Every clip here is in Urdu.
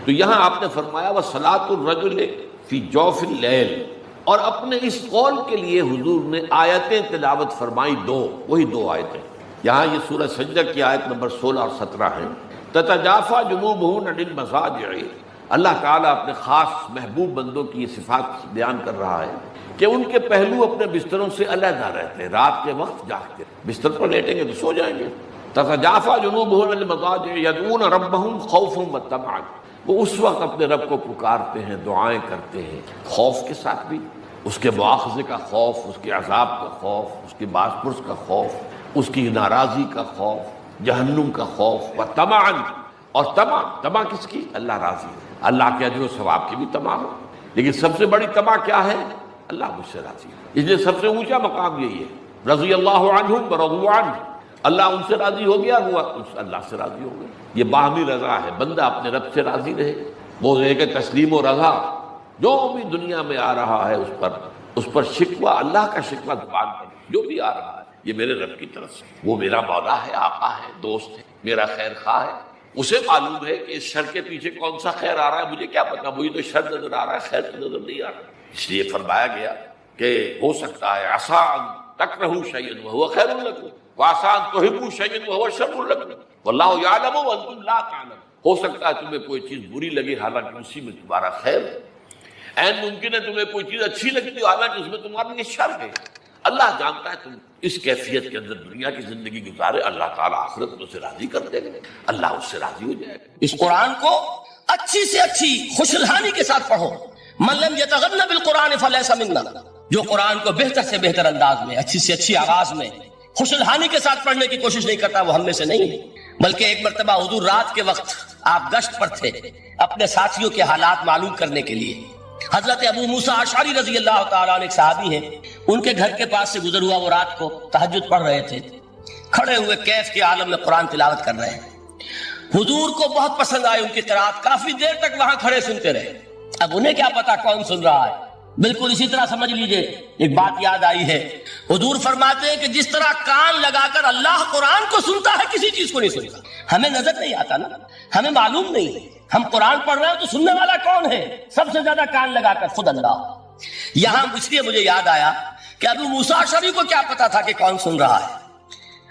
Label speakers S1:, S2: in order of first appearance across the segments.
S1: تو یہاں آپ نے فرمایا وَصَلَاةُ الرَّجُلِ فِي جَوْفِ اللَّيْلِ، اور اپنے اس قول کے لیے حضور نے آیتیں تلاوت فرمائی دو، وہی دو آیتیں یہاں یہ سورہ سجدہ کی آیت نمبر 16 اور 17 ہیں۔ تتجافى جنوبهم عن المضاجع، اللہ تعالیٰ اپنے خاص محبوب بندوں کی یہ صفات بیان کر رہا ہے کہ ان کے پہلو اپنے بستروں سے علیحدہ رہتے ہیں، رات کے وقت جاگتے ہیں، بستر پر لیٹیں گے تو سو جائیں گے۔ تتجافى جنوبهم عن المضاجع يدعون ربهم خوفا وطمعا، وہ اس وقت اپنے رب کو پکارتے ہیں، دعائیں کرتے ہیں، خوف کے ساتھ بھی، اس کے مواخذے کا خوف، اس کے عذاب کا خوف، اس کے باز پرس کا خوف، اس کی ناراضی کا خوف، جہنم کا خوف، و طمعا، اور طمع کس کی؟ اللہ راضی ہے، اللہ کے اجر و ثواب کی بھی طمع ہو، لیکن سب سے بڑی طمع کیا ہے؟ اللہ مجھ سے راضی ہے۔ اس لیے سب سے اونچا مقام یہی ہے، رضی اللہ عنہم ورضوا عنہ، اللہ ان سے راضی ہو گیا، وہ اللہ سے راضی ہو گیا۔ یہ باہمی رضا ہے، بندہ اپنے رب سے راضی رہے، وہ ہے کہ تسلیم و رضا جو بھی دنیا میں آ رہا ہے اس پر شکوہ، اللہ کا شکوہ زبان پر جو بھی آ رہا ہے یہ میرے رب کی طرف سے، وہ میرا مولا ہے، آقا ہے، دوست ہے، میرا خیر خواہ ہے، اسے معلوم ہے کہ اس شر کے پیچھے کون سا خیر آ رہا ہے، مجھے کیا پتا، مجھے تو شر نظر آ رہا ہے، خیر تو نظر نہیں آ رہا۔ اس لیے فرمایا گیا کہ ہو سکتا ہے عسیٰ ان تکرہوا شیئا وہو خیر لکم وعسیٰ ان تحبوا شیئا وہو شر لکم واللہ یعلم وانتم لا تعلمون، ہو سکتا ہے تمہیں کوئی چیز بری لگے حالانکہ اسی میں تمہارا خیر ہے، این ممکن ہے تمہیں کوئی چیز اچھی لگتی حالانکہ اس میں تمہارے لیے شر ہے۔ اللہ جانتا ہے تم اس کیفیت کے اندر دنیا کی زندگی گزارے، اللہ تعالیٰ آخرت میں اسے راضی کر دے گا، اللہ اس سے راضی ہو جائے گا۔
S2: اس قرآن کو اچھی سے اچھی خوشحالی کے ساتھ پڑھو۔ من لم یتغن بالقرآن فلیس منا، جو قرآن کو بہتر سے بہتر انداز میں، اچھی سے اچھی آواز میں، خوشحالی کے ساتھ پڑھنے کی کوشش نہیں کرتا وہ ہم میں سے نہیں ہے۔ بلکہ ایک مرتبہ حضور رات کے وقت آپ گشت پر تھے اپنے ساتھیوں کے حالات معلوم کرنے کے لیے۔ حضرت ابو موسیٰ اشعری رضی اللہ تعالیٰ عنہ ایک صحابی ہیں، ان کے گھر کے پاس سے گزر ہوا، وہ رات کو تہجد پڑھ رہے تھے، کھڑے ہوئے کیف کے عالم میں قرآن تلاوت کر رہے ہیں۔ حضور کو بہت پسند آئی ان کی قرات، کافی دیر تک وہاں کھڑے سنتے رہے۔ اب انہیں کیا پتا کون سن رہا ہے، بالکل اسی طرح سمجھ لیجئے ایک بات یاد آئی ہے، حضور فرماتے ہیں کہ جس طرح کان لگا کر اللہ قرآن کو سنتا ہے کسی چیز کو نہیں سنتا۔ ہمیں نظر نہیں آتا نا، ہمیں معلوم نہیں، ہم قرآن پڑھ رہے ہیں تو سننے والا کون ہے؟ سب سے زیادہ کان لگا کر خود اللہ۔ یہاں اس لیے مجھے یاد آیا کہ ابو موسیٰ اشعری کو کیا پتا تھا کہ کون سن رہا ہے،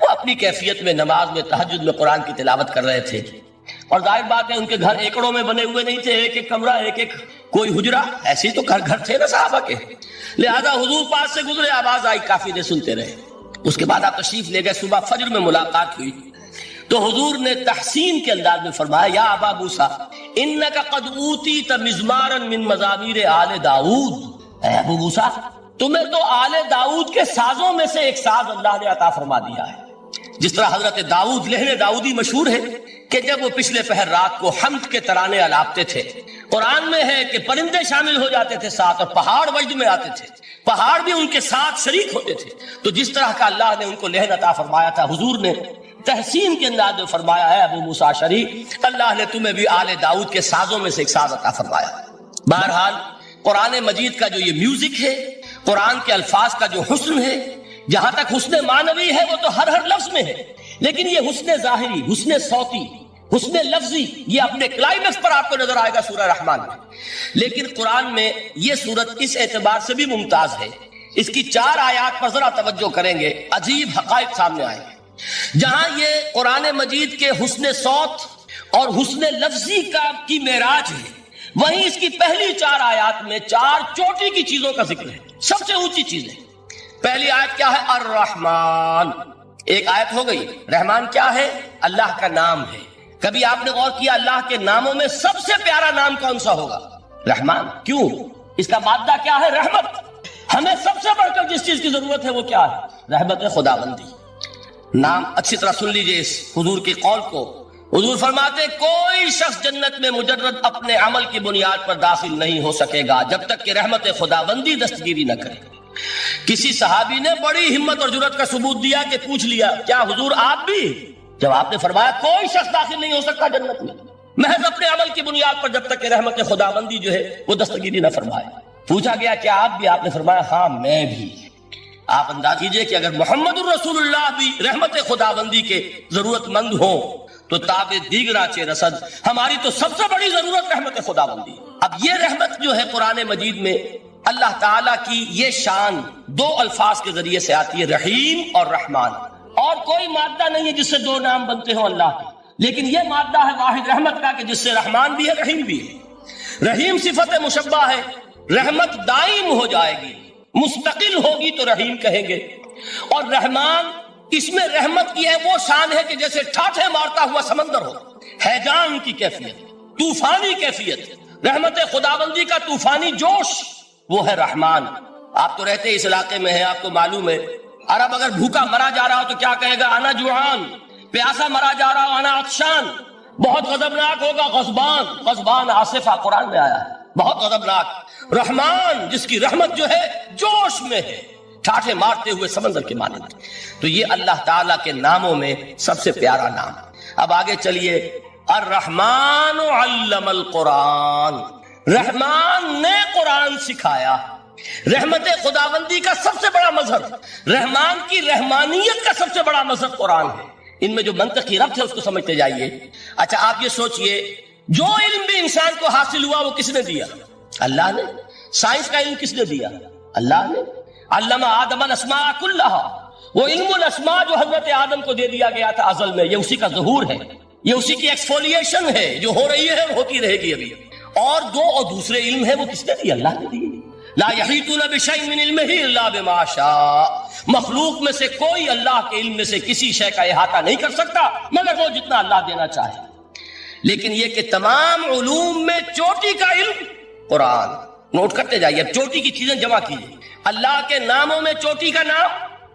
S2: وہ اپنی کیفیت میں نماز میں تہجد میں قرآن کی تلاوت کر رہے تھے، اور ظاہر بات ہے ان کے گھر ایکڑوں میں بنے ہوئے نہیں تھے، ایک ایک کمرہ، ایک ایک کوئی حجرہ، ایسے ہی تو گھر تھے نا صحابہ کے، لہذا حضور پاس سے گزرے، آواز آئی، کافی دیر سنتے رہے۔ اس کے بعد آپ تشریف لے گئے، صبح فجر میں ملاقات ہوئی تو حضور نے تحسین کے انداز میں فرمایا، یا ابا موسیٰ انک قد اوتیت مزمارا من مزامیر آل داؤد، اے ابو موسیٰ تمہیں تو آل داؤد کے سازوں میں سے ایک ساز اللہ نے عطا فرما دیا ہے۔ جس طرح حضرت داؤد، لہن داؤدی مشہور ہے کہ جب وہ پچھلے پہر رات کو حمد کے ترانے الاپتے تھے، قرآن میں ہے کہ پرندے شامل ہو جاتے تھے ساتھ، اور پہاڑ وجد میں آتے تھے، پہاڑ بھی ان کے ساتھ شریک ہوتے تھے، تو جس طرح کا اللہ نے ان کو لہن عطا فرمایا تھا، حضور نے تحسین کے انداز میں فرمایا ہے ابو موسیٰ اشعری اللہ نے تمہیں بھی آل داؤد کے سازوں میں سے ایک ساز عطا فرمایا۔ بہرحال قرآن مجید کا جو یہ میوزک ہے، قرآن کے الفاظ کا جو حسن ہے، جہاں تک حسن معنوی ہے وہ تو ہر لفظ میں ہے، لیکن یہ حسن ظاہری، حسن صوتی، حسن لفظی، یہ اپنے کلائمیکس پر آپ کو نظر آئے گا سورہ رحمان میں۔ لیکن قرآن میں یہ سورت اس اعتبار سے بھی ممتاز ہے، اس کی 4 آیات پر ذرا توجہ کریں گے، عجیب حقائق سامنے آئیں گے۔ جہاں یہ قرآن مجید کے حسن صوت اور حسن لفظی کی معراج ہے، وہیں اس کی پہلی 4 آیات میں 4 چوٹی کی چیزوں کا ذکر ہے، سب سے اونچی چیز ہے۔ پہلی آیت کیا ہے؟ الرحمن، ایک آیت ہو گئی۔ رحمان کیا ہے؟ اللہ کا نام ہے۔ کبھی آپ نے غور کیا اللہ کے ناموں میں سب سے پیارا نام کون سا ہوگا؟ رحمان۔ کیوں؟ اس کا مادہ کیا ہے؟ رحمت۔ ہمیں سب سے بڑھ کر جس چیز کی ضرورت ہے وہ کیا ہے؟ رحمت خداوندی۔ نام اچھی طرح سن لیجئے اس حضور کے قول کو۔ حضور فرماتے کوئی شخص جنت میں مجرد اپنے عمل کی بنیاد پر داخل نہیں ہو سکے گا جب تک کہ رحمت خداوندی دستگیری نہ کرے۔ کسی صحابی نے بڑی ہمت اور جرأت کا ثبوت دیا کہ پوچھ لیا کیا حضور آپ بھی؟ جب آپ نے فرمایا کوئی شخص داخل نہیں ہو سکتا جنت میں محض اپنے عمل کی بنیاد پر جب تک کہ رحمت خداوندی جو ہے وہ دستگیری نہ فرمائے۔ پوچھا گیا کیا آپ بھی؟ آپ نے فرمایا ہاں میں بھی۔ آپ انداز کیجئے کہ اگر محمد الرسول اللہ بھی رحمت خداوندی کے ضرورت مند ہوں تو تاب دیگرا چے رسد، ہماری تو سب سے بڑی ضرورت رحمت خداوندی۔ اب یہ رحمت جو ہے قرآن مجید میں اللہ تعالیٰ کی یہ شان دو الفاظ کے ذریعے سے آتی ہے، رحیم اور رحمان، اور کوئی مادہ نہیں ہے جس سے دو نام بنتے ہوں اللہ کے، لیکن یہ مادہ ہے واحد رحمت کا کہ جس سے رحمان بھی ہے رحیم بھی ہے۔ رحیم صفت مشبہ ہے، رحمت دائم ہو جائے گی، مستقل ہوگی تو رحیم کہیں گے، اور رحمان اس میں رحمت کی ہے وہ شان ہے کہ جیسے ٹھاٹھے مارتا ہوا سمندر ہو، ہیجان کی کیفیت، طوفانی کیفیت، رحمت خداوندی کا طوفانی جوش، وہ ہے رحمان۔ آپ تو رہتے اس علاقے میں ہیں، آپ کو معلوم ہے عرب اگر بھوکا مرا جا رہا ہو تو کیا کہے گا؟ انا جوعان۔ پیاسا مرا جا رہا ہو انا عطشان۔ بہت غضبناک ہوگا غضبان، غضبان آصفہ قرآن میں آیا ہے، بہت غضبناک۔ رحمان جس کی رحمت جو ہے جوش میں ہے، ٹھاٹھے مارتے ہوئے سمندر کے مانند۔ تو یہ اللہ تعالیٰ کے ناموں میں سب سے پیارا نام۔ اب آگے چلیے، الرحمن علم القرآن، رحمان نے قرآن سکھایا۔ رحمت خداوندی کا سب سے بڑا مظہر، رحمان کی رحمانیت کا سب سے بڑا مظہر قرآن ہے۔ ان میں جو منطقی ربط ہے اس کو سمجھتے جائیے۔ اچھا آپ یہ سوچئے، جو علم بھی انسان کو حاصل ہوا وہ کس نے دیا؟ اللہ نے۔ سائنس کا علم کس نے دیا؟ اللہ نے۔ علم آدم الاسماء کلھا، وہ علم الاسماء جو حضرت آدم کو دے دیا گیا تھا ازل میں، یہ اسی کا ظہور ہے، یہ اسی کی ایکسفولیشن ہے جو ہو رہی ہے اور ہوتی رہے گی ابھی۔ اور دوسرے علم ہے وہ کس نے دی؟ اللہ نے دی۔ لا یحیطون بشیء من علمہ الا بما شاء، مخلوق میں سے کوئی اللہ کے علم میں سے کسی شے کا احاطہ نہیں کر سکتا مگر وہ جتنا اللہ دینا چاہے۔ لیکن یہ کہ تمام علوم میں چوٹی کا علم قرآن، نوٹ کرتے جائیے، چوٹی کی چیزیں جمع کیجیے۔ اللہ کے ناموں میں چوٹی کا نام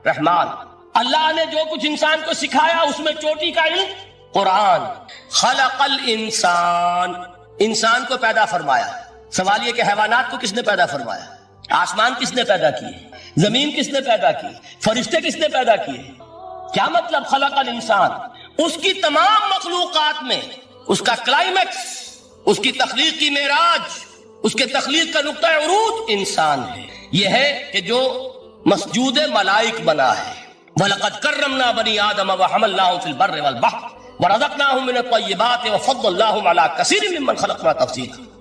S2: رحمان، اللہ نے جو کچھ انسان کو سکھایا اس میں چوٹی کا علم قرآن۔ خلق الانسان، انسان کو پیدا فرمایا۔ سوال یہ کہ حیوانات کو کس نے پیدا فرمایا؟ آسمان کس نے پیدا کیے؟ زمین کس نے پیدا کی؟ فرشتے کس نے پیدا کیے؟ کیا مطلب خلق الانسان؟ اس کی تمام مخلوقات میں اس کا کلائمیکس، اس کی تخلیق کی معراج، اس کے تخلیق کا نقطہ عروج انسان ہے۔ یہ ہے کہ جو مسجود ملائک بنا ہے۔ وَلَقَدْ كَرَّمْنَا بَنِي آدَمَ وَحَمَلْنَاهُمْ فِي الْبَرِّ وَالْبَحْرِ وَرَزَقْنَاهُمْ مِنَ الطَّيِّبَاتِ وَفَضَّلْنَاهُمْ عَلَى كَثِيرٍ مِّمَّنْ خَلَقْنَا تَفْضِيلًا۔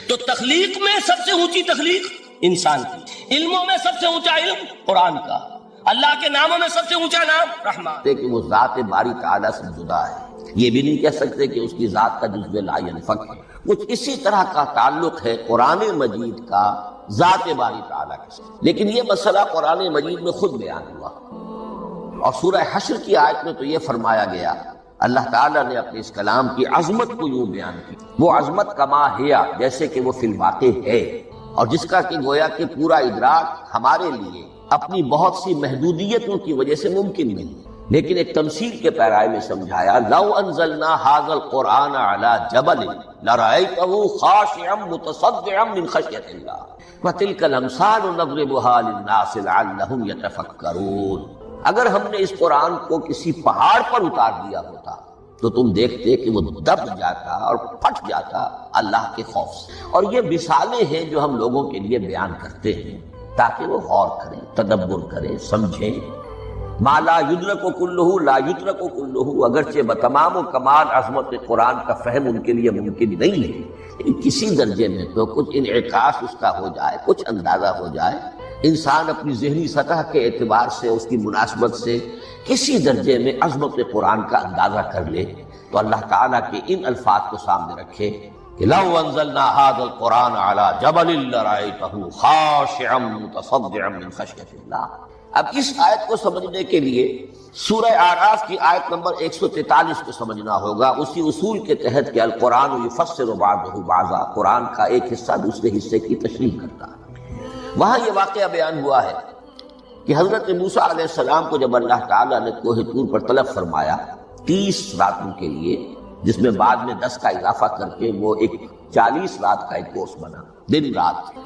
S2: تو تخلیق میں سب سے اونچی تخلیق انسان کی، علموں میں سب سے اونچا علم قرآن کا، اللہ کے ناموں میں سب سے اونچا نام رحمان۔
S1: کہ وہ ذات باری تعالیٰ سے جدا ہے، یہ بھی نہیں کہہ سکتے کہ اس کی ذات کا جزو لا ينفک۔ کچھ اسی طرح کا تعلق ہے قرآن مجید کا ذات باری تعالیٰ کے ساتھ، لیکن یہ مسئلہ قرآن مجید میں خود بیان ہوا، اور سورہ حشر کی آیت میں تو یہ فرمایا گیا، اللہ تعالیٰ نے اپنے اس کلام کی عظمت کو یوں بیان کی، وہ عظمت کما ہے جیسے کہ وہ فی الواقع ہے، اور جس کا کہ گویا کہ پورا ادراک ہمارے لیے اپنی بہت سی محدودیتوں کی وجہ سے ممکن نہیں، لیکن ایک تمثیل کے پیرائے میں سمجھایا، لو انزلنا ھذا القرآن علی جبل لرأیتہ خاشعا متصدعا من خشیۃ اللہ وتلک الامثال نضربها للناس لعلهم یتفکرون۔ اگر ہم نے اس قرآن کو کسی پہاڑ پر اتار دیا ہوتا تو تم دیکھتے کہ وہ دب جاتا اور پھٹ جاتا اللہ کے خوف سے۔ اور یہ مثالیں ہیں جو ہم لوگوں کے لیے بیان کرتے ہیں تاکہ وہ غور کریں، تدبر کریں، سمجھیں۔ ما لا یدرک کلہ لا یدرک کلہ، اگرچہ بتمام و کمال عظمت قرآن کا فہم ان کے لیے ممکن نہیں ہے، لیکن کسی درجے میں تو کچھ انعکاس اس کا ہو جائے، کچھ اندازہ ہو جائے، انسان اپنی ذہنی سطح کے اعتبار سے اس کی مناسبت سے کسی درجے میں عظمت قرآن کا اندازہ کر لے، تو اللہ تعالیٰ کے ان الفاظ کو سامنے رکھے کہ لو انزلنا ھذا القرآن علی جبل لرأیتہ خاشعا متصدعا من خشیۃ اللہ۔ اب اس آیت کو سمجھنے کے لیے سورہ اعراف کی آیت نمبر 143 کو سمجھنا ہوگا، اسی اصول کے تحت کہ القرآن یفسر بعضہ بعضا، قرآن کا ایک حصہ دوسرے حصے کی تشریح کرتا ہے۔ وہاں یہ واقعہ بیان ہوا ہے کہ حضرت موسیٰ علیہ السلام کو جب اللہ تعالیٰ نے کوہ طور پر طلب فرمایا 30 راتوں کے لیے، جس میں بعد میں 10 کا اضافہ کر کے وہ ایک 40 رات کا ایک کورس بنا، دن رات۔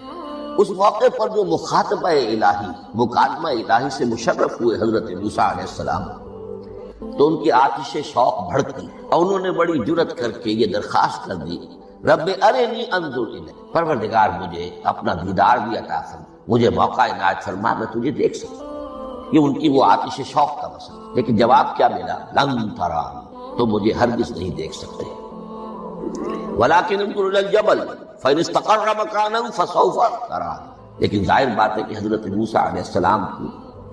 S1: اس موقع پر جو مخاطبہ الہی، مکالمہ الہی سے مشرف ہوئے حضرت موسیٰ علیہ السلام، تو ان کی آتش شوق بھڑکی اور انہوں نے بڑی جرأت کر کے یہ درخواست کر دی، رب ارنی انظر الیک، پروردگار مجھے اپنا دیدار بھی عطا فرما، مجھے موقع عنایت فرما، میں تجھے دیکھ سکوں۔ یہ ان کی وہ آتش شوق کا مسئلہ، لیکن جواب کیا ملا؟ لن ترانی، تو مجھے ہرگز نہیں دیکھ سکتے۔ وَلَٰكِنِ انظُرْ إِلَى الْجَبَلِ فَإِنِ اسْتَقَرَّ مَكَانَهُ فَسَوْفَ تَرَانِي۔ لیکن ظاہر بات ہے کہ حضرت موسیٰ علیہ السلام کو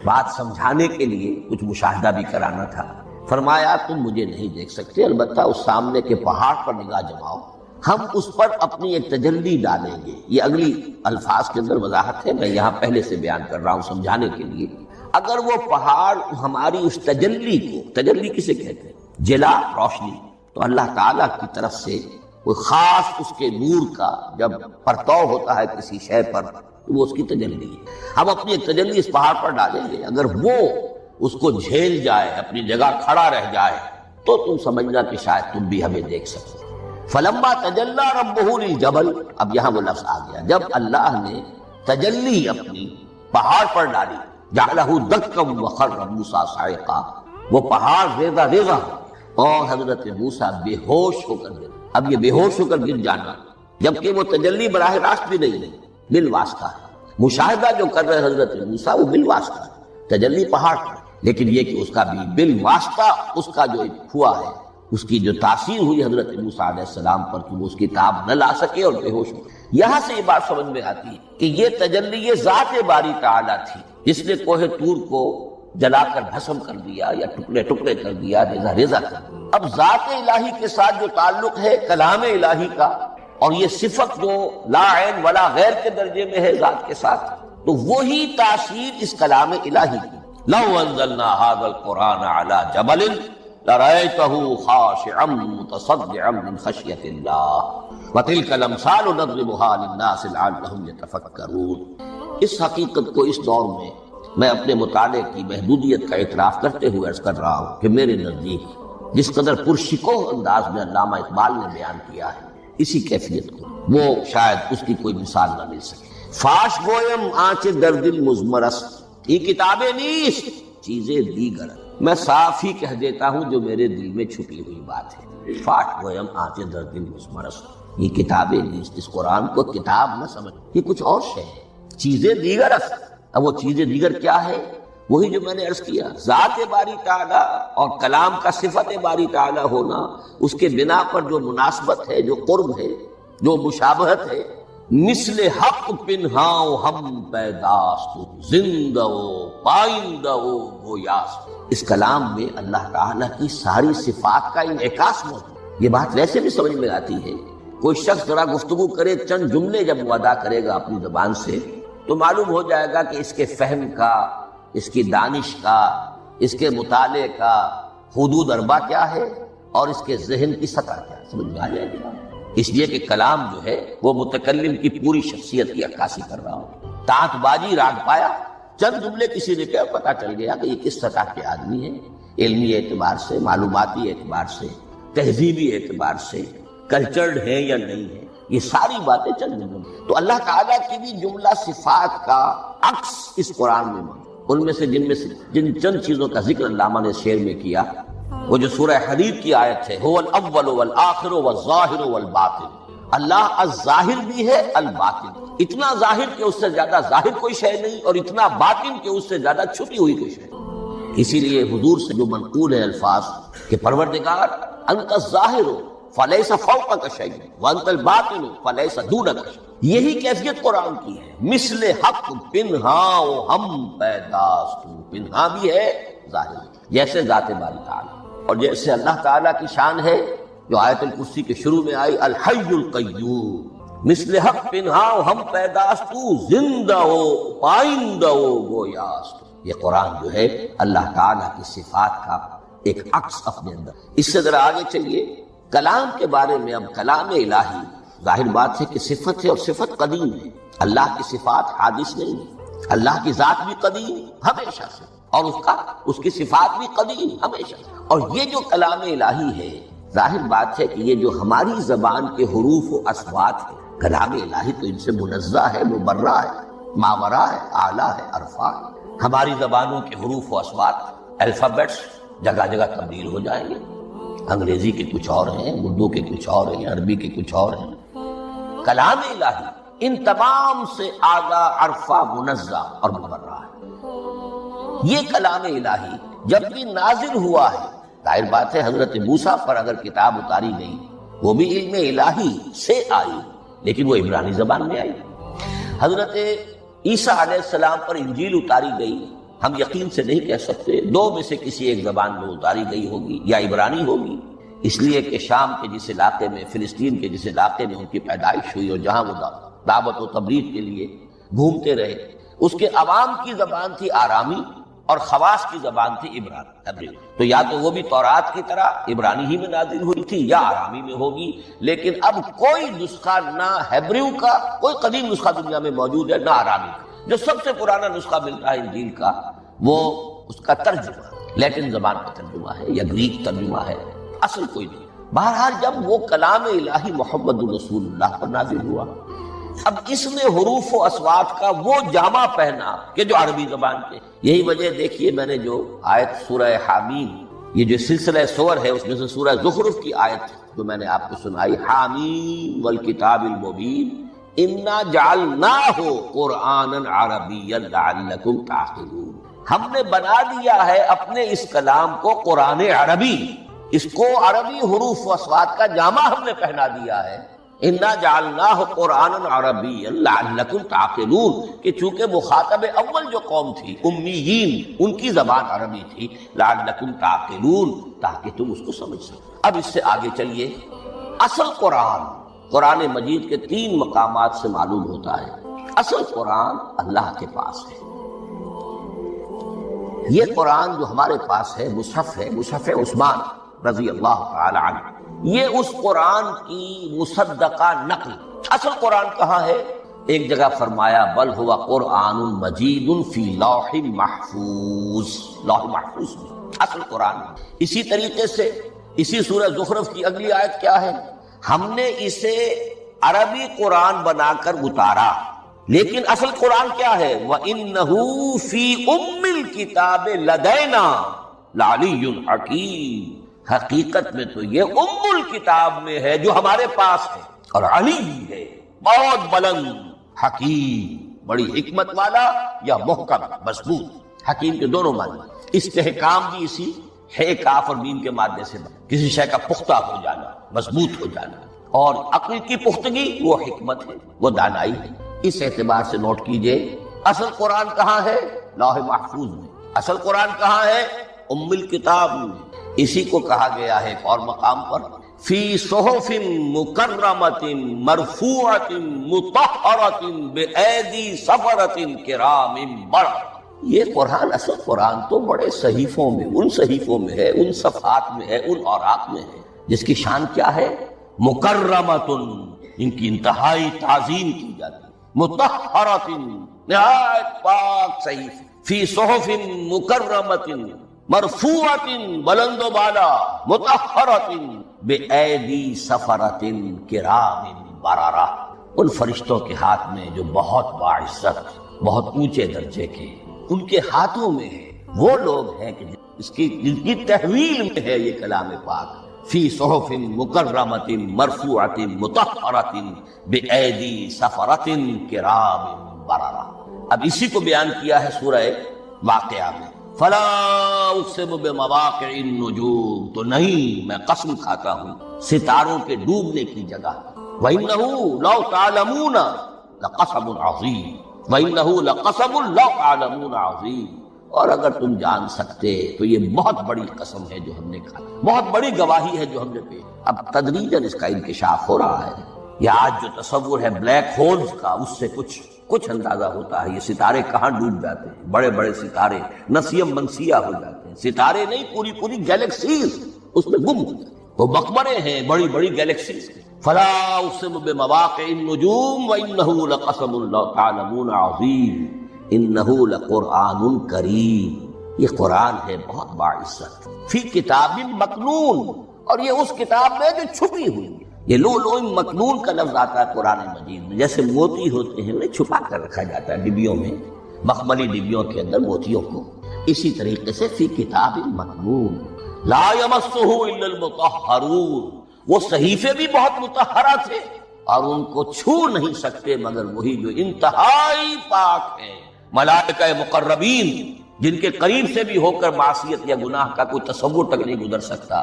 S1: بات سمجھانے کے لیے کچھ مشاہدہ بھی کرانا تھا۔ فرمایا تم مجھے نہیں دیکھ سکتے، البتہ اس سامنے کے پہاڑ پر نگاہ جماؤ، ہم اس پر اپنی ایک تجلی ڈالیں گے۔ یہ اگلی الفاظ کے اندر وضاحت ہے، میں یہاں پہلے سے بیان کر رہا ہوں سمجھانے کے لیے۔ اگر وہ پہاڑ ہماری اس تجلی کو، تجلی کسے کہتے ہیں؟ جلا، روشنی، تو اللہ تعالیٰ کی طرف سے وہ خاص اس کے نور کا جب پرتو ہوتا ہے کسی شے پر تو وہ اس کی تجلی ہے۔ ہم اپنی ایک تجلی اس پہاڑ پر ڈالیں گے، اگر وہ اس کو جھیل جائے، اپنی جگہ کھڑا رہ جائے، تو تم سمجھنا کہ شاید تم بھی ہمیں دیکھ سکتے۔ فلما تجلی ربہ للجبل، اب یہاں وہ لفظ آ گیا، جب اللہ نے تجلی اپنی پہاڑ پر ڈالی، جعلہ دکا وخر موسیٰ صعقا، وہ پہاڑ ریزہ ریزہ اور حضرت موسیٰ بے ہوش ہو کر گر۔ اب یہ بے ہوش ہو کر گر جانا، جبکہ وہ تجلی براہ راست بھی نہیں ہے، بالواسطہ ہے۔ مشاہدہ جو کر رہے حضرت موسیٰ وہ بالواسطہ ہے، تجلی پہاڑ پر، لیکن یہ کہ اس کا بھی بالواسطہ اس کا جو ہوا ہے، اس کی جو تاثیر ہوئی حضرت موسیٰ علیہ السلام پر کہ وہ اس کی تاب نہ لا سکے اور بے ہوش ہو۔ یہاں سے یہ بات سمجھ میں آتی ہے کہ یہ تجلی یہ ذات باری تعالیٰ تھی جس نے کوہ طور کو جلا کر بھسم کر دیا یا ٹکڑے ٹکڑے کر دیا، ریزہ ریزہ کر دیا۔ اب ذات الہی کے ساتھ جو تعلق ہے کلام الہی کا، اور یہ صفت جو لا عین ولا غیر کے درجے میں ہے ذات کے ساتھ، تو وہی تاثیر اس کلام الہی کی۔ لو انزلنا هذا القرآن على جبل لرأيته خاشعا متصدعا من خشية الله وتلك الأمثال نضربها للناس لعلهم يتفكرون۔ اس حقیقت کو اس دور میں اپنے مطالعے کی محدودیت کا اعتراف کرتے ہوئے عرض کر رہا ہوں کہ میرے نزدیک جس قدر پرشکوہ انداز میں علامہ اقبال نے بیان کیا ہے اسی کیفیت کو وہ شاید اس کی کوئی مثال نہ مل سکے۔ فاش گویم آنچ در دل مزمرست، یہ کتابیں نیست چیزیں دیگر، میں صاف ہی کہہ دیتا ہوں جو میرے دل میں چھپی ہوئی بات ہے۔ فاش گویم آنچ در دل مزمرست، یہ کتابیں نیست، اس قرآن کو کتاب نہ سمجھ، یہ کچھ اور شے ہے، چیزیں دیگر است۔ اب وہ چیزیں دیگر کیا ہے؟ وہی جو میں نے عرض کیا، ذات باری تعالیٰ اور کلام کا صفت باری تعالیٰ ہونا، اس کے بنا پر جو مناسبت ہے، جو قرب ہے، جو مشابہت ہے۔ مثل حق پنہاؤ ہم پیداست، زندہ و پائندہ و گویاست۔ اس کلام میں اللہ تعالیٰ کی ساری صفات کا انعکاس موجود۔ یہ بات ویسے بھی سمجھ میں آتی ہے، کوئی شخص ذرا گفتگو کرے، چند جملے جب وہ ادا کرے گا اپنی زبان سے تو معلوم ہو جائے گا کہ اس کے فہم کا، اس کی دانش کا، اس کے مطالعے کا حدود اربع کیا ہے اور اس کے ذہن کی سطح کیا، سمجھ میں آ جائے گا۔ اس لیے کہ کلام جو ہے وہ متکلم کی پوری شخصیت کی عکاسی کر رہا ہوں۔ تانت بازی راگ پایا، چند جملے کسی نے کہا، پتہ چل گیا کہ یہ کس سطح کے آدمی ہیں، علمی اعتبار سے، معلوماتی اعتبار سے، تہذیبی اعتبار سے، کلچرڈ ہیں یا نہیں ہیں، یہ ساری باتیں چند جملے۔ تو اللہ تعالیٰ کی بھی جملہ صفات کا عکس اس قرآن میں موجود، ان میں سے جن چند چیزوں کا ذکر علامہ نے شعر میں کیا، وہ جو سورہ حدید کی آیت ہے، هو الاول والآخر والظاہر والباطن، اللہ الظاہر بھی ہے الباطن، اتنا ظاہر کہ اس سے زیادہ ظاہر کوئی شے نہیں اور اتنا باطن کہ اس سے زیادہ چھپی ہوئی کوئی شے نہیں۔ اسی لیے حضور سے جو منقول ہے الفاظ کہ پروردگار انت الظاہر فلیس فوقک شیء وانت الباطن فلیس دونک شیء، یہی کیفیت قرآن کی ہے۔ مثل حق پنہاؤ ہم پیداست، پنہا بھی ہے ظاہر، جیسے ذات باری تعالیٰ، اور جیسے اللہ تعالیٰ کی شان ہے جو آیت الکرسی کے شروع میں آئی، الحی القیوم، مثل حق پنہاؤ ہم پیداست، زندہ ہو پائندہ ہو گویاست۔ یہ قرآن جو ہے اللہ تعالیٰ کی صفات کا ایک عکس اپنے اندر۔ اس سے ذرا آگے چلیے، کلام کے بارے میں۔ اب کلام الہی ظاہر بات ہے کہ صفت ہے اور صفت قدیم ہے، اللہ کی صفات حادث نہیں ہے، اللہ کی ذات بھی قدیم ہمیشہ سے اور اس کی صفات بھی قدیم ہمیشہ سے۔ اور یہ جو کلام الہی ہے ظاہر بات ہے کہ یہ جو ہماری زبان کے حروف و اصوات ہے، کلام الہی تو ان سے منزہ ہے، مبرہ ہے، ماورا ہے، اعلیٰ ہے، عرفا ہے۔ ہماری زبانوں کے حروف و اصوات، الفابیٹس جگہ جگہ تبدیل ہو جائیں گے، انگریزی کے کچھ اور ہیں، اردو کے کچھ اور ہیں، عربی کے کچھ اور ہیں۔ کلام الہی ان تمام سے اعلیٰ، عرفہ، منزہ اور مبرہ ہے۔ یہ کلام الہی جب بھی نازل ہوا ہے، ظاہر بات ہے حضرت موسیٰ پر اگر کتاب اتاری گئی وہ بھی علم الہی سے آئی، لیکن وہ عبرانی زبان میں آئی۔ حضرت عیسیٰ علیہ السلام پر انجیل اتاری گئی، ہم یقین سے نہیں کہہ سکتے، دو میں سے کسی ایک زبان میں اتاری گئی ہوگی، یا عبرانی ہوگی، اس لیے کہ شام کے جس علاقے میں، فلسطین کے جس علاقے میں ان کی پیدائش ہوئی اور جہاں وہ دعوت و تبلیغ کے لیے گھومتے رہے، اس کے عوام کی زبان تھی آرامی اور خواص کی زبان تھی عبرانی۔ تو یا تو وہ بھی تورات کی طرح عبرانی ہی میں نازل ہوئی تھی یا آرامی میں ہوگی، لیکن اب کوئی نسخہ نہ ہیبریو کا، کوئی قدیم نسخہ دنیا میں موجود ہے، نہ آرامی کا۔ جو سب سے پرانا نسخہ ملتا ہے انجیل کا وہ اس کا ترجمہ لیٹن زبان کا ترجمہ ہے یا گریک ترجمہ ہے، اصل کوئی نہیں۔ بہرحال جب وہ کلام الہی محمد رسول اللہ پر نازل ہوا، اب اس نے حروف و اصوات کا وہ جامہ پہنا کہ جو عربی زبان کے۔ یہی وجہ دیکھیے، میں نے جو آیت سورہ حامیم، یہ جو سلسلہ سور ہے اس میں سے سورہ زخرف کی آیت جو میں نے آپ کو سنائی، حامیم والکتاب المبین انا جعلناہ قرآنا عربیا لعلکم تعقلون، ہم نے بنا دیا ہے اپنے اس کلام کو قرآن عربی، اس کو عربی حروف و اصوات کا جامہ ہم نے پہنا دیا ہے۔ انا جعلناہ قرآنا عربیا لعلکم تعقلون، کہ چونکہ مخاطب اول جو قوم تھی امیین، ان کی زبان عربی تھی، لعلکم تعقلون، تاکہ تم اس کو سمجھ سکو۔ اب اس سے آگے چلیے، اصل قرآن مجید کے 3 مقامات سے معلوم ہوتا ہے اصل قرآن اللہ کے پاس ہے۔ یہ قرآن جو ہمارے پاس ہے مصحف عثمان رضی اللہ تعالی عنہ، یہ اس قرآن کی مصدقہ نقل۔ اصل قرآن کہاں ہے؟ ایک جگہ فرمایا بل ہوا قرآن مجید فی لوح محفوظ، لوح محفوظ میں اصل قرآن۔ اسی طریقے سے اسی سورہ زخرف کی اگلی آیت کیا ہے؟ ہم نے اسے عربی قرآن بنا کر اتارا، لیکن اصل قرآن کیا ہے؟ وَإِنَّهُ فِي أُمِّ الْكِتَابِ لَدَيْنَا لَعَلِيٌّ حَكِيمٌ، حقیقت میں تو یہ ام الکتاب میں ہے جو ہمارے پاس ہے، اور علی ہے، بہت بلند، حکیم، بڑی حکمت والا، یا محکم مضبوط۔ حکیم کے دونوں معنی، استحکام بھی اسی ہے کاف اور میم کے مادے سے، کسی شے کا پختہ ہو جانا، مضبوط ہو جانا، اور عقل کی پختگی وہ حکمت ہے، وہ دانائی ہے۔ اس اعتبار سے نوٹ کیجئے، اصل قرآن کہاں ہے؟ لوح محفوظ میں۔ اصل قرآن کہاں ہے؟ ام الکتاب میں۔ اسی کو کہا گیا ہے ایک اور مقام پر، فی صحف مکرمۃ مرفوعۃ مطہرۃ بأیدی سفرۃ کرام بررۃ۔ یہ قرآن، اصل قرآن تو بڑے صحیفوں میں، ان صحیفوں میں ہے، ان صفحات میں ہے، ان اوراق میں ہے، جس کی شان کیا ہے؟ مکرمۃ، ان کی انتہائی تعظیم کی جاتی، مطہرۃ، نہایت پاک صحیف، فی صحف مکرمۃ مرفوعۃ، بلند و بالا، مطہرۃ بأیدی سفرۃ کرام بررہ، ان فرشتوں کے ہاتھ میں جو بہت باعزت، بہت اونچے درجے کے، ان کے ہاتھوں میں ہے۔ وہ لوگ ہیں کہ جن کی تحویل میں ہے یہ کلام پاک، فی صحف مکرمۃ مرفوعۃ مطہرۃ بأیدی سفرۃ کرام بررہ۔ اب اسی کو بیان کیا ہے سورہ واقعہ میں، فلا اقسم بمواقع النجوم، تو نہیں، میں قسم کھاتا ہوں ستاروں کے ڈوبنے کی جگہ، وَإِنَّهُ لَوْ تَعْلَمُونَ لَقَسَمٌ عَظِيمٌ، وَإِنَّهُ لَقَسَمٌ لَوْ تَعْلَمُونَ عَظِيمٌ، اور اگر تم جان سکتے تو یہ بہت بڑی قسم ہے جو ہم نے کھائی، بہت بڑی گواہی ہے جو ہم نے پیش۔ اب تدریجاً اس کا انکشاف ہو رہا ہے۔ یہ آج جو تصور ہے بلیک ہولز کا، اس سے کچھ اندازہ ہوتا ہے یہ ستارے کہاں ڈوب جاتے ہیں، بڑے بڑے ستارے نسیم منسیہ ہو جاتے ہیں، ستارے نہیں، پوری گیلیکسیز اس میں گم ہو جاتے ہیں، وہ مقبرے ہیں بڑی بڑی گیلیکسیز کے۔ فلا اقسم بمواقع النجوم وانه لقسم لو تعلمون عظیم انه لقرآن کریم، یہ قرآن ہے بہت باعزت، فی کتاب مکنون، اور یہ اس کتاب میں جو چھپی ہوئی ہے۔ یہ لؤلؤ مکنون کا لفظ آتا ہے قرآن مجید میں، جیسے موتی ہوتے ہیں انہیں چھپا کر رکھا جاتا ہے ڈبیوں میں، مخملی ڈبیوں کے اندر موتیوں کو، اسی طریقے سے فی کتاب مکنون لا یمسہ الا المطہرون، وہ صحیفے بھی بہت مطہرہ تھے اور ان کو چھو نہیں سکتے مگر وہی جو انتہائی پاک ہیں، ملائکہ مقربین، جن کے قریب سے بھی ہو کر معصیت یا گناہ کا کوئی تصور تک نہیں گزر سکتا،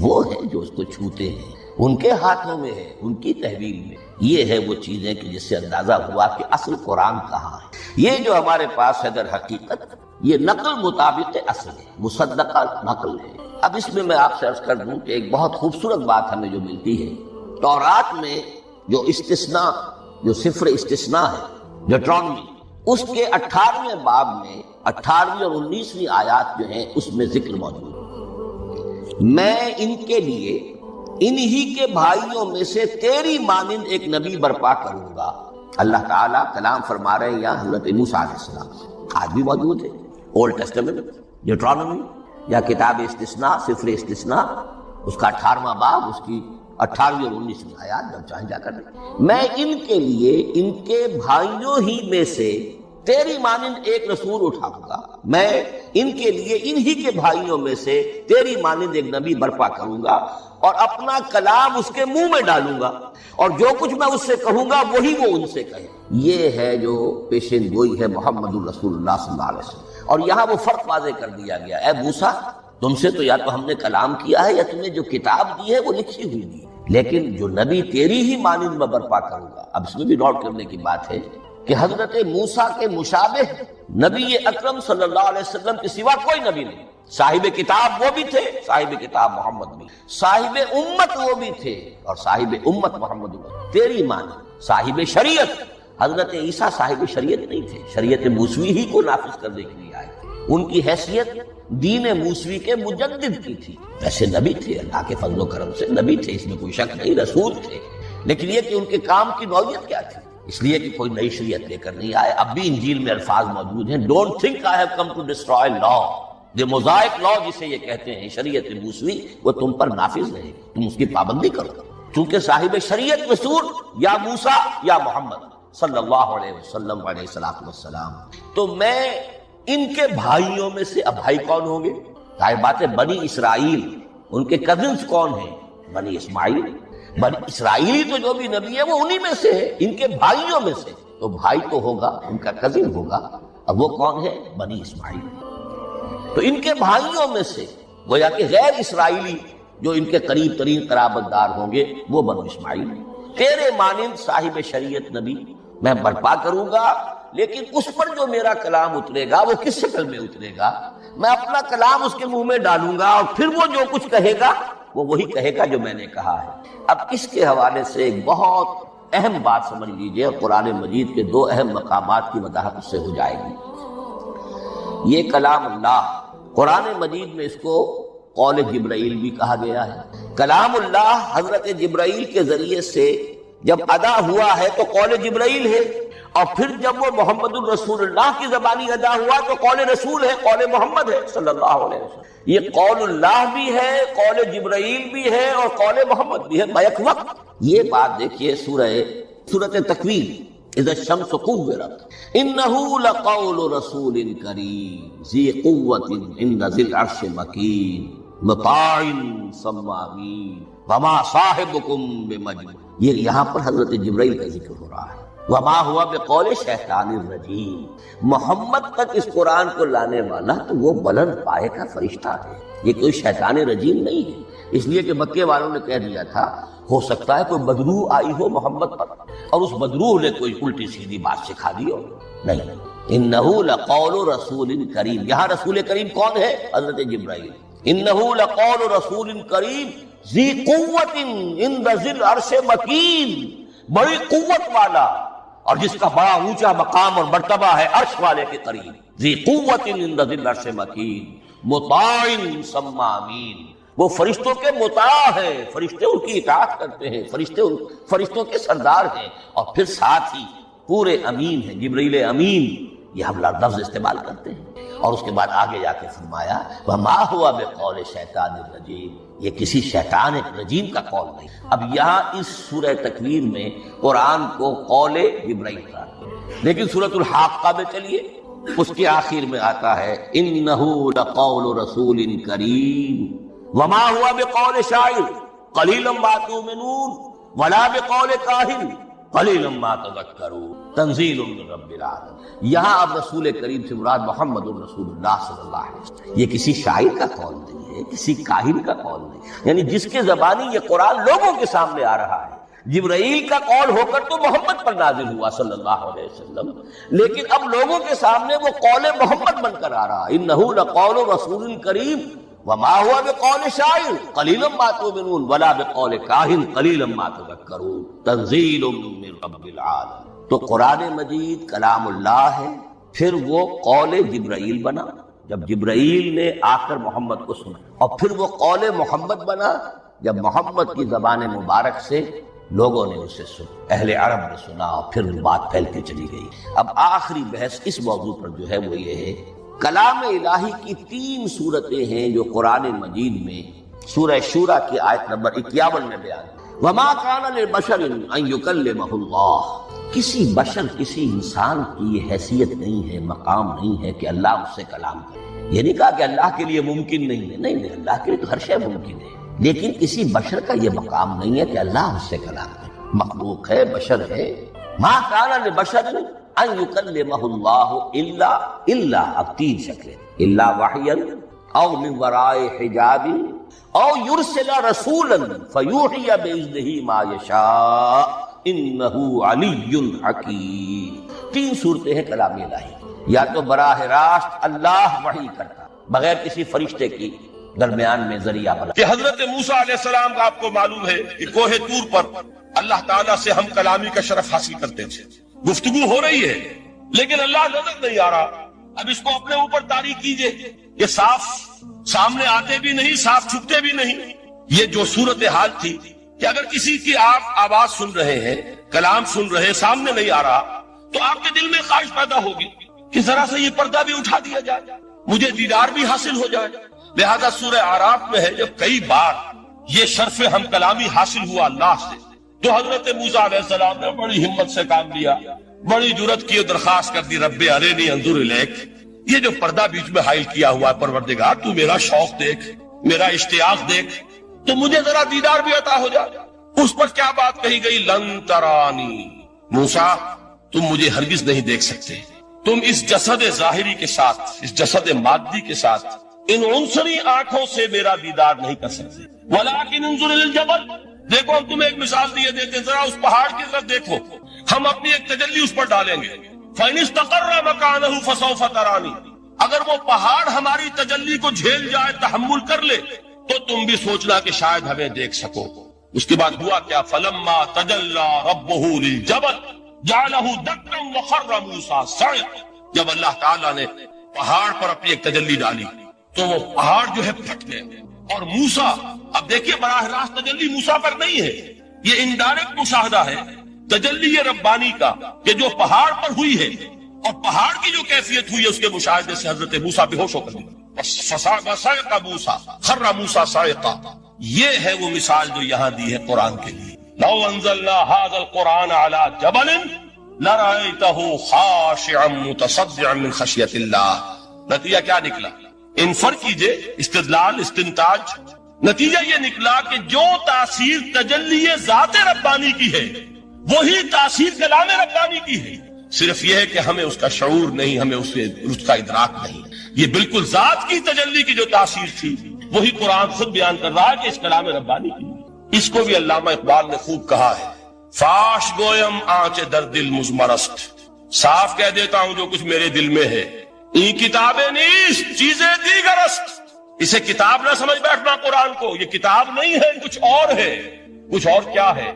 S1: وہ ہیں جو اس کو چھوتے ہیں۔ ان کے ہاتھوں میں ہے، ان کی تحویل میں۔ یہ ہے وہ چیزیں کہ جس سے اندازہ ہوا کہ اصل قرآن کہاں ہے۔ یہ جو ہمارے پاس ہے در حقیقت یہ نقل مطابق اصل ہے، مصدقہ نقل ہے۔ اب اس میں آپ سے عرض کر دوں کہ ایک بہت خوبصورت بات ہمیں جو ملتی ہے، تورات میں جو استثناء، جو صفر استثناء ہے، ڈیوٹرانومی، اس کے 18ویں باب میں 18ویں اور 19ویں آیات جو ہیں اس میں ذکر موجود ہے، میں ان کے لیے انہی کے بھائیوں میں سے تیری مانند ایک نبی برپا کروں گا۔ اللہ تعالیٰ کلام فرما رہے ہیں یہاں حضرت موسیٰ علیہ السلام سے، آج بھی موجود ہے اولڈ ٹیسٹمنٹ، ڈیوٹرانومی یا کتاب استثناء، صفر استثناء، اس کا 18واں باب، اس کی 18ویں اور 19ویں آیات، جب چاہیں جا کر دیں۔ میں ان کے لیے ان کے بھائیوں ہی میں سے تیری مانند ایک رسول اٹھاؤں گا، میں ان کے لیے انہی کے بھائیوں میں سے تیری مانند ایک نبی برپا کروں گا اور اپنا کلام اس کے منہ میں ڈالوں گا، اور جو کچھ میں اس سے کہوں گا وہی وہ ان سے کہے۔ یہ ہے جو پیشین گوئی ہے محمد الرسول اللہ صلی اللہ علیہ وسلم۔ اور یہاں وہ فرق واضح کر دیا گیا، اے موسیٰ تم سے تو یا تو ہم نے کلام کیا ہے یا تمہیں جو کتاب دی ہے وہ لکھی ہوئی دی ہے، لیکن جو نبی تیری ہی مانند میں برپا کروں گا۔ اب اس میں بھی نوٹ کرنے کی بات ہے کہ حضرت موسیٰ کے مشابہ نبی اکرم صلی اللہ علیہ وسلم کے سوا کوئی نبی نہیں۔ صاحب کتاب وہ بھی تھے، صاحب کتاب محمد بھی، صاحب امت وہ بھی تھے، اور صاحب امت محمد تیری مانند صاحب شریعت۔ حضرت عیسیٰ صاحب شریعت نہیں تھے، شریعت موسوی ہی کو نافذ کرنے کے لیے آئے تھے، ان کی حیثیت دین موسوی کے مجدد کی تھی۔ ویسے نبی تھے، اللہ کے فضل و کرم سے نبی تھے، اس میں کوئی شک نہیں، رسول تھے، لیکن یہ کہ ان کے کام کی نوعیت کیا تھی، اس لیے کہ کوئی نئی شریعت لے کر نہیں آئے۔ اب بھی انجیل میں الفاظ موجود ہیں، don't think I have come to destroy law, جو موزائک لا جسے یہ کہتے ہیں، شریعت موسوی، وہ تم پر نافذ رہے گی، تم اس کی پابندی کرو، چونکہ صاحب شریعت رسول یا موسیٰ یا محمد صلی اللہ علیہ وسلم علیہ السلام۔ تو میں ان کے بھائیوں میں سے، اب بھائی کون ہوں گے؟ ظاہر بات ہے بنی اسرائیل، ان کے کزنز کون ہیں؟ بنی اسماعیل۔ بنی اسرائیلی تو جو بھی نبی ہے وہ انہی میں سے ہے، ان کے بھائیوں میں سے، تو بھائی تو ہوگا، ان کا کزن ہوگا، اب وہ کون ہے؟ بنی اسماعیل۔ تو ان کے بھائیوں میں سے گویا کہ غیر اسرائیلی جو ان کے قریب ترین قرابت دار ہوں گے وہ بنو اسماعیل۔ تیرے مانند صاحب شریعت نبی میں برپا کروں گا، لیکن اس پر جو میرا کلام اترے گا وہ کس شکل میں اترے گا؟ میں اپنا کلام اس کے منہ میں ڈالوں گا، اور پھر وہ جو کچھ کہے گا وہ وہی کہے گا جو میں نے کہا ہے۔ اب اس کے حوالے سے ایک بہت اہم بات سمجھ لیجئے، قرآن مجید کے دو اہم مقامات کی وضاحت اس سے ہو جائے گی۔ یہ کلام اللہ، قرآن مجید میں اس کو قول جبرائیل بھی کہا گیا ہے۔ کلام اللہ حضرت جبرائیل کے ذریعے سے جب ادا ہوا ہے تو قول جبرائیل ہے، اور پھر جب وہ محمد الرسول اللہ کی زبانی ادا ہوا تو قول رسول ہے، قول محمد ہے صلی اللہ علیہ وسلم۔ یہ قول اللہ بھی ہے، قول جبرائیل بھی ہے، اور قول محمد بھی ہے بیک وقت۔ یہ بات دیکھیے سورۃ تکویر، اذا الشمس كورت، انه لقول رسول کریم ذی قوت عند ذی العرش مکین مطاع ثم امین وما صاحبکم بمجنون۔ یہ یہاں پر حضرت جبرائیل کا ذکر ہو رہا ہے۔ وما ہوا بقول شیطان الرجیم، محمد تک اس قرآن کو لانے والا تو وہ بلند پائے کا فرشتہ ہے، یہ کوئی شیطان رجیم نہیں ہے۔ اس لیے کہ مکے والوں نے کہہ دیا تھا ہو سکتا ہے کوئی بدروح آئی ہو محمد پر، اور اس بدروح نے کوئی الٹی سیدھی بات سکھا دی ہو، نہیں۔ انہ لقول رسول کریم، یہاں رسول کریم کون ہے؟ حضرت جبرائیل۔ انہ لقول رسول کریم ذی قوت عند ذی العرش مکین، بڑی قوت والا اور جس کا بڑا اونچا مقام اور مرتبہ ہے عرش والے کے قریب۔ ذی قوت عند ذی العرش مکین مطاع ثم امین، وہ فرشتوں کے مطاع ہیں، فرشتے ان کی اطاعت کرتے ہیں، فرشتوں کے سردار ہیں، اور پھر ساتھ ہی پورے امین ہیں، جبرائیل امین، یہ ہم لفظ استعمال کرتے ہیں۔ اور اس کے بعد آگے جا کے فرمایا وما ہوا بقول شیطان الرجیم، یہ کسی شیطان رجیم کا قول نہیں۔ اب یہاں اس سورہ تکویر میں قرآن کو قول جبرائیل قرار دیا، لیکن سورۃ الحاقہ میں چلیے اس کے آخر میں آتا ہے انہ لقول رسول کریم وما ہوا بقول شاعر قلیلا ما تؤمنون ولا بقول کاہن
S2: قلیلا ما تذکرون تنزیل من رب العالمین۔ یہاں اب رسول کریم سے مراد محمد الرسول اللہ صلی اللہ علیہ وسلم، یہ کسی شاعر کا قول نہیں ہے، کسی کاہن کا قول نہیں، یعنی جس کے زبانی یہ قرآن لوگوں کے سامنے آ رہا ہے۔ جبرائیل کا قول ہو کر تو محمد پر نازل ہوا صلی اللہ علیہ وسلم، لیکن اب لوگوں کے سامنے وہ قول محمد بن کر آ رہا ہے۔ انہ لقول رسول کریم وما هو بقول شاعر قلیلا ما تؤمنون ولا بقول کاہن قلیلا ما تذکرون تنزیل من رب العالمین۔ تو قرآن مجید کلام اللہ ہے، پھر وہ قول جبرائیل بنا جب جبرائیل نے آ کر محمد کو سنا، اور پھر وہ قول محمد بنا جب محمد کی زبان مبارک سے لوگوں نے اسے سنا، اہل عرب نے سنا، اور پھر وہ بات پھیلتی چلی گئی۔ اب آخری بحث اس موضوع پر جو ہے وہ یہ ہے، کلام الہی کی 3 صورتیں ہیں جو قرآن مجید میں سورہ شورى کی آیت نمبر 51 میں بیان ہے۔ وما کان لبشر ان یکلمہ اللہ، کسی بشر، کسی انسان کی یہ حیثیت نہیں ہے، مقام نہیں ہے کہ اللہ اس سے کلام کرے۔ یہ نہیں کہا کہ اللہ کے لیے ممکن نہیں ہے، نہیں، اللہ کے لیے تو ہر شے ممکن ہے، لیکن کسی بشر کا یہ مقام نہیں ہے کہ اللہ اس سے کلام کرے۔ مخلوق ہے، بشر ہے۔ ما کان لبشر ان یکلمہ اللہ الا اب 3 شکلیں، الا وحیا او من وراء حجاب او یرسل رسولا فیوحی باذنہ ما یشاء انہ علی حکیم۔ 3 صورتیں ہیں کلام الہی، یا تو براہ راست اللہ وحی کرتا بغیر کسی فرشتے کی درمیان میں ذریعہ بنا،
S3: کہ حضرت موسیٰ علیہ السلام کا آپ کو معلوم ہے کہ کوہ طور پر اللہ تعالیٰ سے ہم کلامی کا شرف حاصل کرتے تھے، گفتگو ہو رہی ہے لیکن اللہ نظر نہیں آ رہا۔ اب اس کو اپنے اوپر طاری کیجئے، یہ صاف سامنے آتے بھی نہیں، صاف چھپتے بھی نہیں۔ یہ جو صورتحال تھی کہ اگر کسی کی آپ آواز سن رہے ہیں، کلام سن رہے ہیں، سامنے نہیں آ رہا، تو آپ کے دل میں خواہش پیدا ہوگی کہ ذرا سے یہ پردہ بھی اٹھا دیا جائے، مجھے دیدار بھی حاصل ہو جائے۔ لہذا سورہ اعراف میں ہے جب کئی بار یہ شرف ہم کلامی حاصل ہوا اللہ سے، تو حضرت موسیٰ علیہ السلام نے بڑی ہمت سے کام لیا، بڑی جرت کی درخواست کر دی، رب ارنی انظر الیک، یہ جو پردہ بیچ میں حائل کیا ہوا ہے پروردگار، تو میرا شوق دیکھ، میرا اشتیاق دیکھ، تو مجھے ذرا دیدار بھی عطا ہو جائے۔ اس پر کیا بات کہی گئی؟ لن ترانی، موسیٰ تم مجھے ہرگز نہیں دیکھ سکتے، تم اس جسد ظاہری کے ساتھ، اس جسد مادی کے ساتھ، ان عنصری آنکھوں سے میرا دیدار نہیں کر سکتے۔ ولیکن انظر الجبل، دیکھو ہم تمہیں ایک مثال دیے دیتے، ذرا اس پہاڑ کی طرف دیکھو، ہم اپنی ایک تجلی اس پر ڈالیں گے، فَإِنِ اسْتَقَرَّ مَكَانَهُ فَسَوْفَ تَرَانِي، اگر وہ پہاڑ ہماری تجلی کو جھیل جائے، تحمل کر لے، تو تم بھی سوچنا کہ شاید ہمیں دیکھ سکو۔ اس کے بعد ہوا کیا؟ فَلَمَّا تَجَلَّى رَبُّهُ لِلْجَبَلِ جَعَلَهُ دَكًّا وَخَرَّ مُوسَىٰ صَعِقًا، جب اللہ تعالیٰ نے پہاڑ پر اپنی ایک تجلی ڈالی تو وہ پہاڑ جو ہے پھٹ گئے، اور موسیٰ، اب دیکھیے براہ راست تجلی موسیٰ پر نہیں ہے، یہ انڈائریکٹ مشاہدہ ہے تجلی ربانی کا کہ جو پہاڑ پر ہوئی ہے، اور پہاڑ کی جو کیفیت ہوئی ہے اس کے مشاہدے سے حضرت موسیٰ بے ہوش ہو کر صعق موسیٰ خر موسیٰ صاعقا۔ یہ ہے وہ مثال جو یہاں دی ہے قرآن کے لیے۔ لو انزلنا هذا القرآن على جبل لرأيته خاشعا متصدعا من خشیۃ اللہ۔ نتیجہ کیا نکلا؟ انفر کیجئے، استدلال، استنتاج، نتیجہ یہ نکلا کہ جو تاثیر تجلی ذات ربانی کی ہے وہی تاثیر کلام ربانی کی ہے، صرف یہ ہے کہ ہمیں اس کا شعور نہیں، ہمیں اس کا ادراک نہیں۔ یہ بالکل ذات کی تجلی کی جو تاثیر تھی وہی قرآن خود بیان کر رہا ہے کہ اس کلام ربانی کی۔ اس کو بھی علامہ اقبال نے خوب کہا ہے، فاش گویم آنچ در دل مزمرست، صاف کہہ دیتا ہوں جو کچھ میرے دل میں ہے، این کتابیں نیست چیزیں دیگرست، اسے کتاب نہ سمجھ بیٹھنا قرآن کو، یہ کتاب نہیں ہے، کچھ اور ہے۔ کچھ اور کیا ہے؟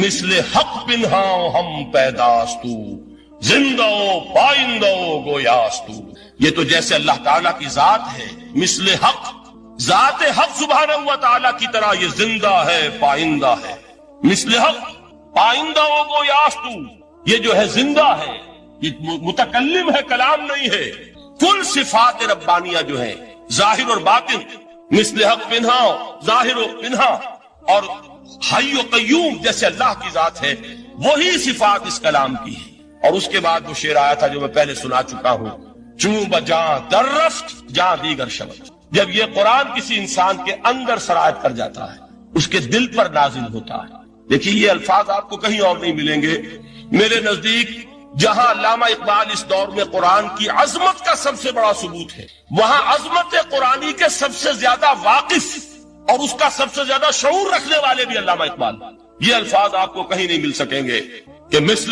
S3: مثل حق پنہاں ہم پیداستو، زندہ پائندہ گویاستو، یہ تو جیسے اللہ تعالیٰ کی ذات ہے، مثل حق، ذات حق سبحانہ و تعالیٰ کی طرح یہ زندہ ہے، پائندہ ہے، مثل حق پائندہ گویاستو، یہ جو ہے زندہ ہے، یہ متکلم ہے، کلام نہیں ہے۔ کل صفات ربانیہ جو ہے ظاہر اور باطن، مثل حق پنہا، ظاہر و پنہا، اور حی و قیوم جیسے اللہ کی ذات ہے، وہی صفات اس کلام کی ہے۔ اور اس کے بعد وہ شعر آیا تھا جو میں پہلے سنا چکا ہوں، چوں بجاں در رفت جاں دیگر شبت، جب یہ قرآن کسی انسان کے اندر سرایت کر جاتا ہے، اس کے دل پر نازل ہوتا ہے، دیکھیے یہ الفاظ آپ کو کہیں اور نہیں ملیں گے. میرے نزدیک جہاں علامہ اقبال اس دور میں قرآن کی عظمت کا سب سے بڑا ثبوت ہے، وہاں عظمت قرآنی کے سب سے زیادہ واقف اور اس کا سب سے زیادہ شعور رکھنے والے بھی علامہ اقبال. یہ الفاظ آپ کو کہیں نہیں مل سکیں گے کہ مثل